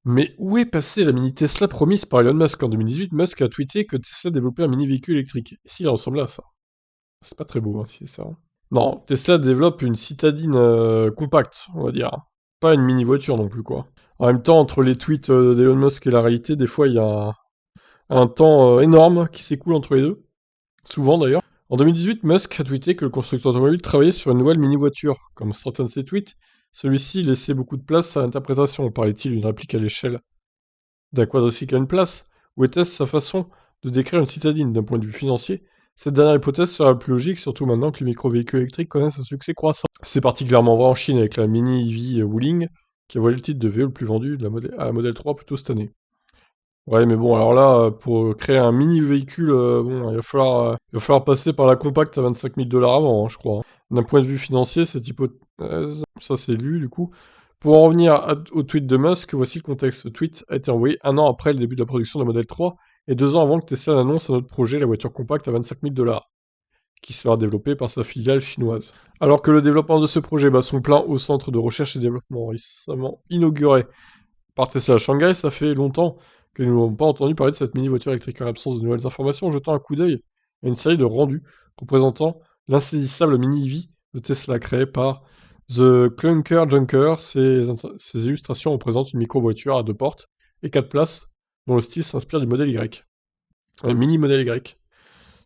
Mais où est passée la mini Tesla promise par Elon Musk? En 2018, Musk a tweeté que Tesla développait un mini véhicule électrique. Et s'il ressemblait à ça? C'est pas très beau, hein, si c'est ça, hein. Non, Tesla développe une citadine compacte, on va dire. Pas une mini voiture non plus, quoi. En même temps, entre les tweets d'Elon Musk et la réalité, des fois, il y a un temps énorme qui s'écoule entre les deux. Souvent, d'ailleurs. En 2018, Musk a tweeté que le constructeur automobile travaillait sur une nouvelle mini-voiture. Comme certains de ses tweets, celui-ci laissait beaucoup de place à l'interprétation. Parlait-il d'une réplique à l'échelle d'un quadricycle à une place? Ou était-ce sa façon de décrire une citadine d'un point de vue financier? Cette dernière hypothèse sera la plus logique, surtout maintenant que les micro-véhicules électriques connaissent un succès croissant. C'est particulièrement vrai en Chine avec la Mini EV Wuling, qui a volé le titre de VE le plus vendu de à la Model 3 plus tôt cette année. Ouais, mais bon, alors là, pour créer un mini véhicule, bon, il va falloir passer par la compacte à 25 000 dollars avant, hein, je crois, hein. D'un point de vue financier, cette hypothèse, ça c'est lu du coup. Pour en revenir au tweet de Musk, voici le contexte. Ce tweet a été envoyé un an après le début de la production de la Model 3 et 2 ans avant que Tesla annonce un autre projet, la voiture compacte à 25 000 dollars, qui sera développée par sa filiale chinoise. Alors que le développement de ce projet bat son plein au centre de recherche et développement récemment inauguré par Tesla à Shanghai, ça fait longtemps que nous n'avons pas entendu parler de cette mini-voiture électrique. En l'absence de nouvelles informations, en jetant un coup d'œil à une série de rendus représentant l'insaisissable mini-EV de Tesla créé par The Clunker Junker. Ces illustrations représentent une micro-voiture à 2 portes et 4 places, dont le style s'inspire du modèle Y. Un mini modèle Y.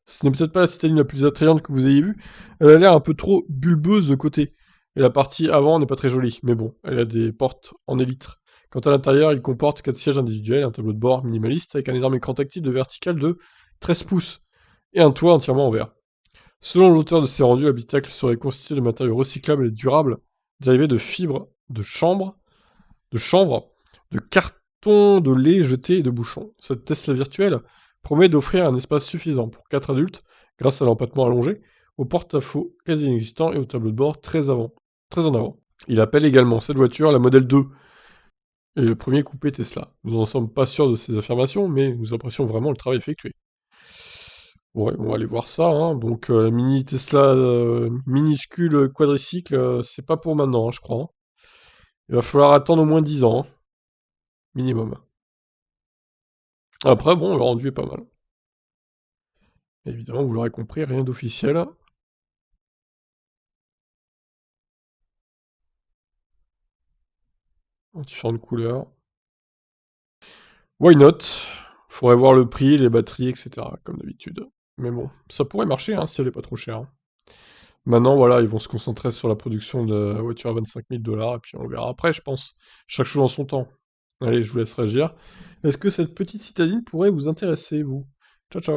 Ce n'est peut-être pas la citadine la plus attrayante que vous ayez vue, elle a l'air un peu trop bulbeuse de côté. Et la partie avant n'est pas très jolie, mais bon, elle a des portes en élytre. Quant à l'intérieur, il comporte 4 sièges individuels, un tableau de bord minimaliste avec un énorme écran tactile de vertical de 13 pouces et un toit entièrement en verre. Selon l'auteur de ces rendus, l'habitacle serait constitué de matériaux recyclables et durables, dérivés de fibres de chanvre, de carton de lait jeté et de bouchons. Cette Tesla virtuelle promet d'offrir un espace suffisant pour 4 adultes grâce à l'empattement allongé, au porte-à-faux quasi inexistant et au tableau de bord très en avant. Il appelle également cette voiture la Model 2 et le premier coupé Tesla. Nous n'en sommes pas sûrs de ces affirmations, mais nous apprécions vraiment le travail effectué. Ouais, on va aller voir ça, hein. Donc la mini Tesla minuscule quadricycle, c'est pas pour maintenant, hein, je crois, hein. Il va falloir attendre au moins 10 ans, hein, minimum. Après, bon, le rendu est pas mal. Évidemment, vous l'aurez compris, rien d'officiel. En différentes couleurs. Why not? Faudrait voir le prix, les batteries, etc. Comme d'habitude. Mais bon, ça pourrait marcher, hein, si elle est pas trop chère, hein. Maintenant, voilà, ils vont se concentrer sur la production de la voiture à 25 000 dollars, et puis on verra après, je pense. Chaque chose en son temps. Allez, je vous laisse réagir. Est-ce que cette petite citadine pourrait vous intéresser, vous? Ciao, ciao.